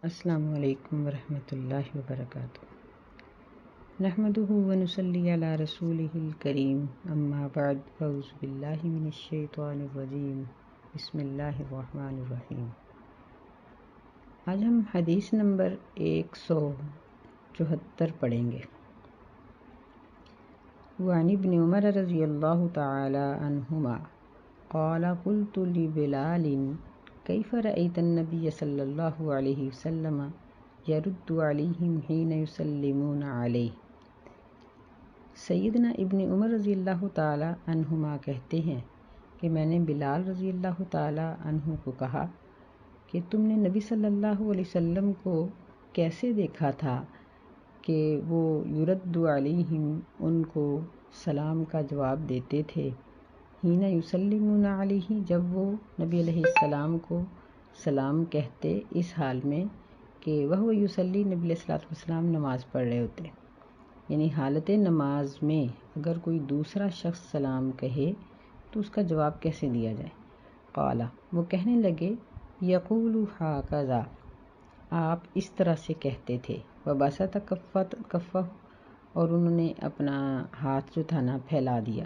السلام علیکم ورحمۃ اللہ وبرکاتہ۔ نحمدہ ونصلی علی رسولہ الکریم، اما بعد، اعوذ باللہ من الشیطان الرجیم، بسم اللہ الرحمن الرحیم۔ آج ہم حدیث نمبر 174 پڑھیں گے۔ وعن ابن عمر رضی اللہ تعالی عنہما قال قلت لبلال کیف رأیت النبی صلی اللہ علیہ وسلم یرد علیہم حین یسلمون علیہ۔ سیدنا ابن عمر رضی اللہ تعالی عنہما کہتے ہیں کہ میں نے بلال رضی اللہ تعالی عنہ کو کہا کہ تم نے نبی صلی اللہ علیہ وسلم کو کیسے دیکھا تھا کہ وہ یرد علیہم، ان کو سلام کا جواب دیتے تھے، حین یسلمون علیہ، جب وہ نبی علیہ السلام کو سلام کہتے، اس حال میں کہ وہ یصلی، نبی علیہ السلام نماز پڑھ رہے ہوتے، یعنی حالت نماز میں اگر کوئی دوسرا شخص سلام کہے تو اس کا جواب کیسے دیا جائے۔ قال، وہ کہنے لگے، یقول ہاکذا، آپ اس طرح سے کہتے تھے، وبسط کفہ، اور انہوں نے اپنا ہاتھ جو تھا نا پھیلا دیا۔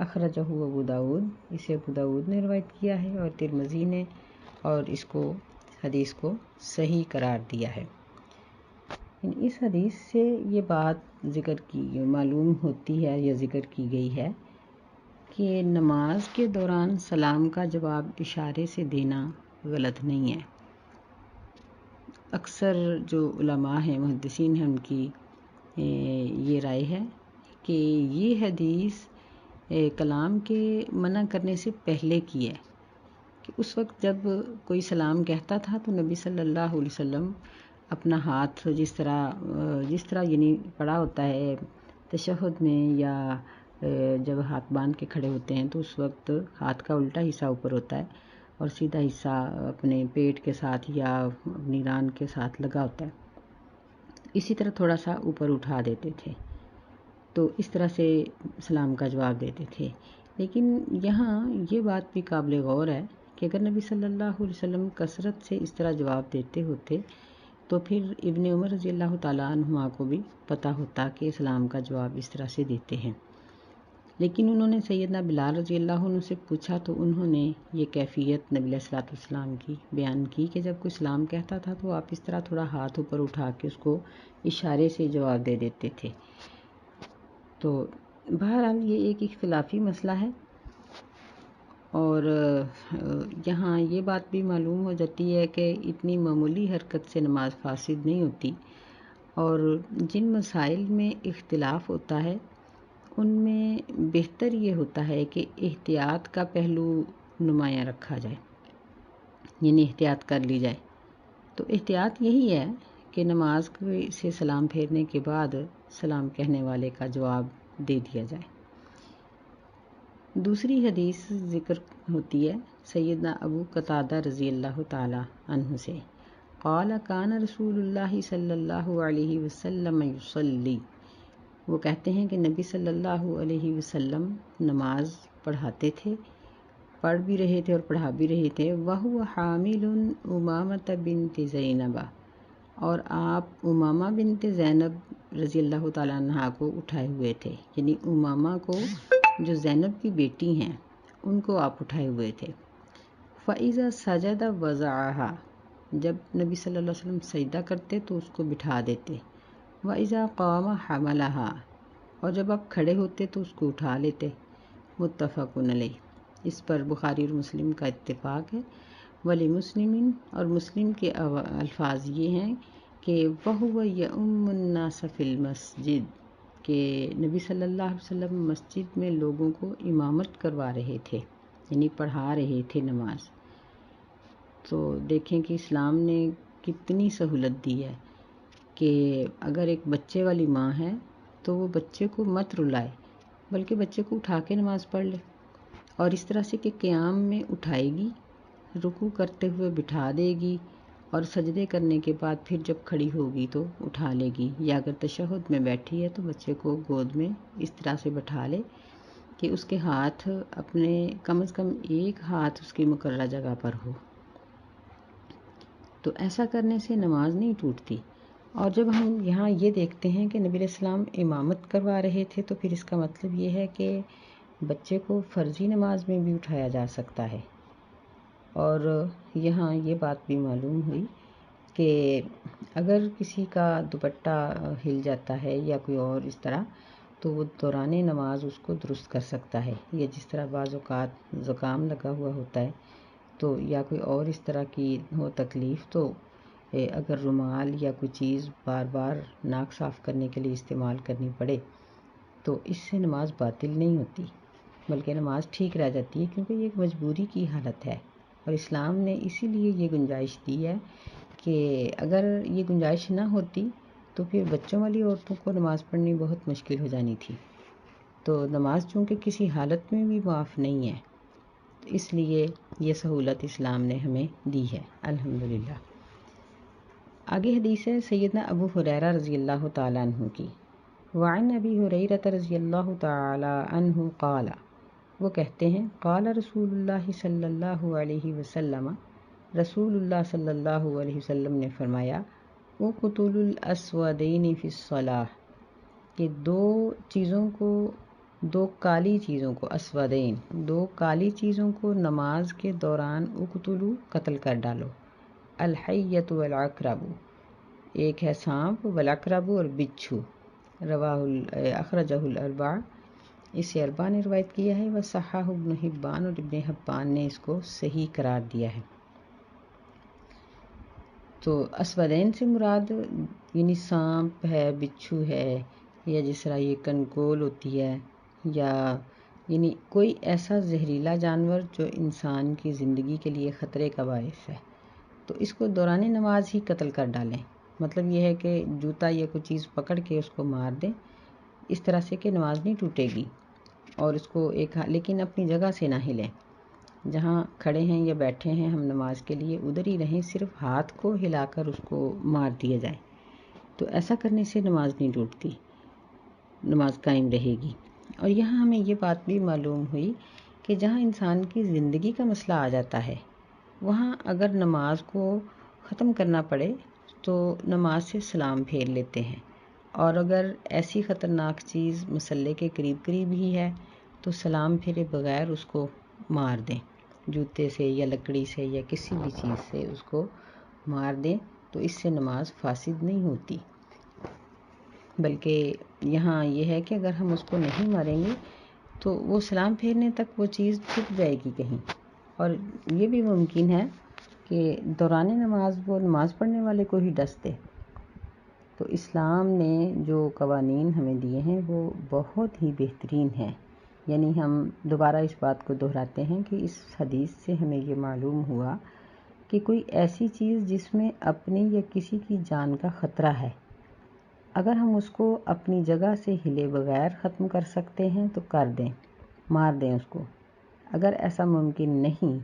اخرجہ ابو داؤد، اسے ابو داؤد نے روایت کیا ہے، اور ترمذی نے، اور اس کو حدیث کو صحیح قرار دیا ہے۔ اس حدیث سے یہ بات ذکر کی معلوم ہوتی ہے یا ذکر کی گئی ہے کہ نماز کے دوران سلام کا جواب اشارے سے دینا غلط نہیں ہے۔ اکثر جو علماء ہیں، محدثین ہیں، ان کی یہ رائے ہے کہ یہ حدیث کلام کے منع کرنے سے پہلے کی ہے، کہ اس وقت جب کوئی سلام کہتا تھا تو نبی صلی اللہ علیہ وسلم اپنا ہاتھ جس طرح یعنی پڑا ہوتا ہے تشہد میں، یا جب ہاتھ باندھ کے کھڑے ہوتے ہیں تو اس وقت ہاتھ کا الٹا حصہ اوپر ہوتا ہے اور سیدھا حصہ اپنے پیٹ کے ساتھ یا اپنی ران کے ساتھ لگا ہوتا ہے، اسی طرح تھوڑا سا اوپر اٹھا دیتے تھے، تو اس طرح سے سلام کا جواب دیتے تھے۔ لیکن یہاں یہ بات بھی قابل غور ہے کہ اگر نبی صلی اللہ علیہ وسلم کثرت سے اس طرح جواب دیتے ہوتے تو پھر ابن عمر رضی اللہ تعالیٰ عنہما کو بھی پتہ ہوتا کہ سلام کا جواب اس طرح سے دیتے ہیں۔ لیکن انہوں نے سیدنا بلال رضی اللہ عنہ سے پوچھا تو انہوں نے یہ کیفیت نبی علیہ الصلوۃ والسلام کی بیان کی کہ جب کوئی سلام کہتا تھا تو آپ اس طرح تھوڑا ہاتھ اوپر اٹھا کے اس کو اشارے سے جواب دے دیتے تھے۔ تو بہرحال یہ ایک اختلافی مسئلہ ہے، اور یہاں یہ بات بھی معلوم ہو جاتی ہے کہ اتنی معمولی حرکت سے نماز فاسد نہیں ہوتی، اور جن مسائل میں اختلاف ہوتا ہے ان میں بہتر یہ ہوتا ہے کہ احتیاط کا پہلو نمایاں رکھا جائے، یعنی احتیاط کر لی جائے۔ تو احتیاط یہی ہے کہ نماز سے سلام پھیرنے کے بعد سلام کہنے والے کا جواب دے دیا جائے۔ دوسری حدیث ذکر ہوتی ہے سیدنا ابو قتادہ رضی اللہ تعالی عنہ سے، قال کان رسول اللہ صلی اللہ علیہ وسلم یصلی، وہ کہتے ہیں کہ نبی صلی اللہ علیہ وسلم نماز پڑھاتے تھے، پڑھ بھی رہے تھے اور پڑھا بھی رہے تھے، وہو حامل امامۃ بنت زینب، اور آپ امامہ بنت زینب رضی اللہ تعالیٰ عنہ کو اٹھائے ہوئے تھے، یعنی امامہ کو جو زینب کی بیٹی ہیں ان کو آپ اٹھائے ہوئے تھے۔ فَإِذَا سَجَدَ وَضَعَهَا، جب نبی صلی اللہ علیہ وسلم سجدہ کرتے تو اس کو بٹھا دیتے، وَإِذَا قَامَ حَمَلَهَا، اور جب آپ کھڑے ہوتے تو اس کو اٹھا لیتے۔ متفق علیہ، اس پر بخاری اور مسلم کا اتفاق ہے۔ وَلِمُسْلِمٍ، اور مسلم کے الفاظ یہ ہیں کہ وَهُوَ يَؤُمُّ النَّاسَ فِي الْمَسْجِدِ، کہ نبی صلی اللہ علیہ وسلم مسجد میں لوگوں کو امامت کروا رہے تھے، یعنی پڑھا رہے تھے نماز۔ تو دیکھیں کہ اسلام نے کتنی سہولت دی ہے کہ اگر ایک بچے والی ماں ہے تو وہ بچے کو مت رلائے، بلکہ بچے کو اٹھا کے نماز پڑھ لے، اور اس طرح سے کہ قیام میں اٹھائے گی، رکوع کرتے ہوئے بٹھا دے گی، اور سجدے کرنے کے بعد پھر جب کھڑی ہوگی تو اٹھا لے گی، یا اگر تشہد میں بیٹھی ہے تو بچے کو گود میں اس طرح سے بٹھا لے کہ اس کے ہاتھ اپنے کم از کم ایک ہاتھ اس کی مقررہ جگہ پر ہو۔ تو ایسا کرنے سے نماز نہیں ٹوٹتی۔ اور جب ہم یہاں یہ دیکھتے ہیں کہ نبی علیہ السلام امامت کروا رہے تھے تو پھر اس کا مطلب یہ ہے کہ بچے کو فرضی نماز میں بھی اٹھایا جا سکتا ہے۔ اور یہاں یہ بات بھی معلوم ہوئی کہ اگر کسی کا دوپٹہ ہل جاتا ہے یا کوئی اور اس طرح، تو وہ دوران نماز اس کو درست کر سکتا ہے، یا جس طرح بعض اوقات زکام لگا ہوا ہوتا ہے تو یا کوئی اور اس طرح کی ہو تکلیف، تو اگر رومال یا کوئی چیز بار بار ناک صاف کرنے کے لیے استعمال کرنی پڑے تو اس سے نماز باطل نہیں ہوتی، بلکہ نماز ٹھیک رہ جاتی ہے، کیونکہ یہ ایک مجبوری کی حالت ہے۔ اور اسلام نے اسی لیے یہ گنجائش دی ہے کہ اگر یہ گنجائش نہ ہوتی تو پھر بچوں والی عورتوں کو نماز پڑھنی بہت مشکل ہو جانی تھی۔ تو نماز چونکہ کسی حالت میں بھی معاف نہیں ہے، تو اس لیے یہ سہولت اسلام نے ہمیں دی ہے، الحمدللہ۔ آگے حدیث ہے سیدنا ابو ہریرہ رضی اللہ تعالیٰ عنہ کی۔ وعن ابی ہریرہ رضی اللہ تعالیٰ عنہ قال، وہ کہتے ہیں قال رسول اللہ صلی اللہ علیہ وسلم، رسول اللہ صلی اللہ علیہ وسلم نے فرمایا، اقتلوا الاسودین فی الصلاۃ، کہ دو کالی چیزوں کو، اسودین، دو کالی چیزوں کو نماز کے دوران اقتلوا، قتل کر ڈالو، الحیۃ والعقرب، ایک ہے سانپ، والعقرب اور بچھو، اخرجہ الاربعہ، اسے اربعہ نے روایت کیا ہے، وصححہ ابن حبان، اور ابن حبان نے اس کو صحیح قرار دیا ہے۔ تو اسودین سے مراد یعنی سانپ ہے، بچھو ہے، یا جس طرح یہ کنکول ہوتی ہے، یا یعنی کوئی ایسا زہریلا جانور جو انسان کی زندگی کے لیے خطرے کا باعث ہے، تو اس کو دوران نماز ہی قتل کر ڈالیں۔ مطلب یہ ہے کہ جوتا یا کوئی چیز پکڑ کے اس کو مار دیں، اس طرح سے کہ نماز نہیں ٹوٹے گی، اور اس کو لیکن اپنی جگہ سے نہ ہلیں، جہاں کھڑے ہیں یا بیٹھے ہیں ہم نماز کے لیے ادھر ہی رہیں، صرف ہاتھ کو ہلا کر اس کو مار دیا جائے۔ تو ایسا کرنے سے نماز نہیں ٹوٹتی، نماز قائم رہے گی۔ اور یہاں ہمیں یہ بات بھی معلوم ہوئی کہ جہاں انسان کی زندگی کا مسئلہ آ جاتا ہے، وہاں اگر نماز کو ختم کرنا پڑے تو نماز سے سلام پھیر لیتے ہیں، اور اگر ایسی خطرناک چیز مسلح کے قریب قریب ہی ہے تو سلام پھیرے بغیر اس کو مار دیں، جوتے سے یا لکڑی سے یا کسی بھی چیز سے اس کو مار دیں، تو اس سے نماز فاسد نہیں ہوتی۔ بلکہ یہاں یہ ہے کہ اگر ہم اس کو نہیں ماریں گے تو وہ سلام پھیرنے تک وہ چیز چھپ جائے گی کہیں، اور یہ بھی ممکن ہے کہ دوران نماز وہ نماز پڑھنے والے کو ہی ڈس دے۔ تو اسلام نے جو قوانین ہمیں دیے ہیں وہ بہت ہی بہترین ہیں۔ یعنی ہم دوبارہ اس بات کو دہراتے ہیں کہ اس حدیث سے ہمیں یہ معلوم ہوا کہ کوئی ایسی چیز جس میں اپنی یا کسی کی جان کا خطرہ ہے، اگر ہم اس کو اپنی جگہ سے ہلے بغیر ختم کر سکتے ہیں تو کر دیں، مار دیں اس کو۔ اگر ایسا ممکن نہیں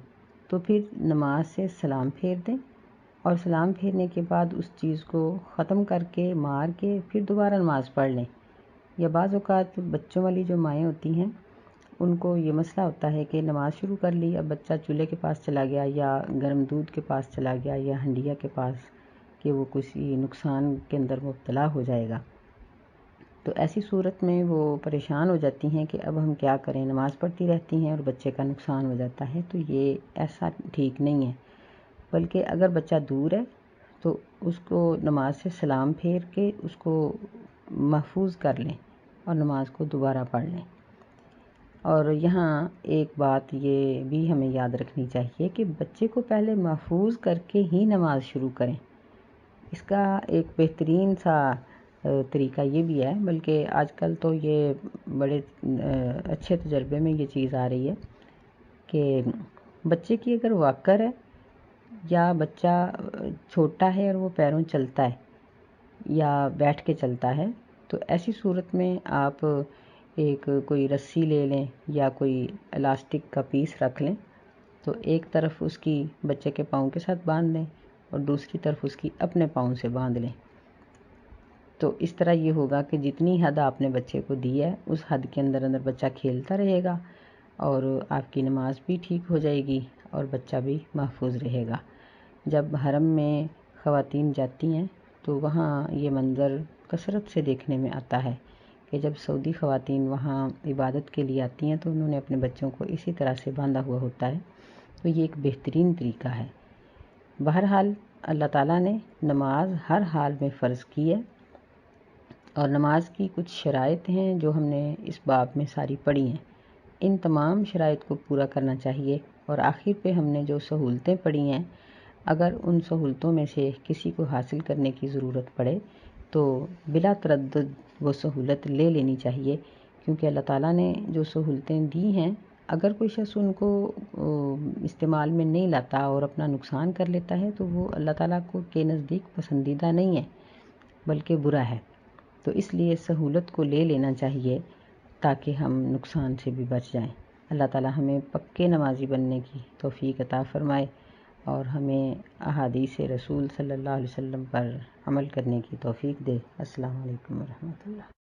تو پھر نماز سے سلام پھیر دیں، اور سلام پھیرنے کے بعد اس چیز کو ختم کر کے مار کے پھر دوبارہ نماز پڑھ لیں۔ یا بعض اوقات بچوں والی جو مائیں ہوتی ہیں ان کو یہ مسئلہ ہوتا ہے کہ نماز شروع کر لی، اب بچہ چولہے کے پاس چلا گیا یا گرم دودھ کے پاس چلا گیا یا ہنڈیا کے پاس، کہ وہ کسی نقصان کے اندر مبتلا ہو جائے گا، تو ایسی صورت میں وہ پریشان ہو جاتی ہیں کہ اب ہم کیا کریں، نماز پڑھتی رہتی ہیں اور بچے کا نقصان ہو جاتا ہے۔ تو یہ ایسا ٹھیک نہیں ہے، بلکہ اگر بچہ دور ہے تو اس کو نماز سے سلام پھیر کے اس کو محفوظ کر لیں اور نماز کو دوبارہ پڑھ لیں۔ اور یہاں ایک بات یہ بھی ہمیں یاد رکھنی چاہیے کہ بچے کو پہلے محفوظ کر کے ہی نماز شروع کریں۔ اس کا ایک بہترین سا طریقہ یہ بھی ہے، بلکہ آج کل تو یہ بڑے اچھے تجربے میں یہ چیز آ رہی ہے کہ بچے کی اگر واکر ہے یا بچہ چھوٹا ہے اور وہ پیروں چلتا ہے یا بیٹھ کے چلتا ہے، تو ایسی صورت میں آپ ایک کوئی رسی لے لیں یا کوئی الاسٹک کا پیس رکھ لیں، تو ایک طرف اس کی بچے کے پاؤں کے ساتھ باندھ لیں اور دوسری طرف اس کی اپنے پاؤں سے باندھ لیں۔ تو اس طرح یہ ہوگا کہ جتنی حد آپ نے بچے کو دی ہے اس حد کے اندر اندر بچہ کھیلتا رہے گا، اور آپ کی نماز بھی ٹھیک ہو جائے گی اور بچہ بھی محفوظ رہے گا۔ جب حرم میں خواتین جاتی ہیں تو وہاں یہ منظر کثرت سے دیکھنے میں آتا ہے کہ جب سعودی خواتین وہاں عبادت کے لیے آتی ہیں تو انہوں نے اپنے بچوں کو اسی طرح سے باندھا ہوا ہوتا ہے، تو یہ ایک بہترین طریقہ ہے۔ بہرحال اللہ تعالیٰ نے نماز ہر حال میں فرض کی ہے، اور نماز کی کچھ شرائط ہیں جو ہم نے اس باب میں ساری پڑھی ہیں۔ ان تمام شرائط کو پورا کرنا چاہیے، اور آخر پہ ہم نے جو سہولتیں پڑھی ہیں، اگر ان سہولتوں میں سے کسی کو حاصل کرنے کی ضرورت پڑے تو بلا تردد وہ سہولت لے لینی چاہیے، کیونکہ اللہ تعالیٰ نے جو سہولتیں دی ہیں اگر کوئی شخص ان کو استعمال میں نہیں لاتا اور اپنا نقصان کر لیتا ہے تو وہ اللہ تعالیٰ کو کے نزدیک پسندیدہ نہیں ہے بلکہ برا ہے۔ تو اس لیے سہولت کو لے لینا چاہیے تاکہ ہم نقصان سے بھی بچ جائیں۔ اللہ تعالیٰ ہمیں پکے نمازی بننے کی توفیق عطا فرمائے اور ہمیں احادیث رسول صلی اللہ علیہ وسلم پر عمل کرنے کی توفیق دے۔ السلام علیکم ورحمۃ اللہ۔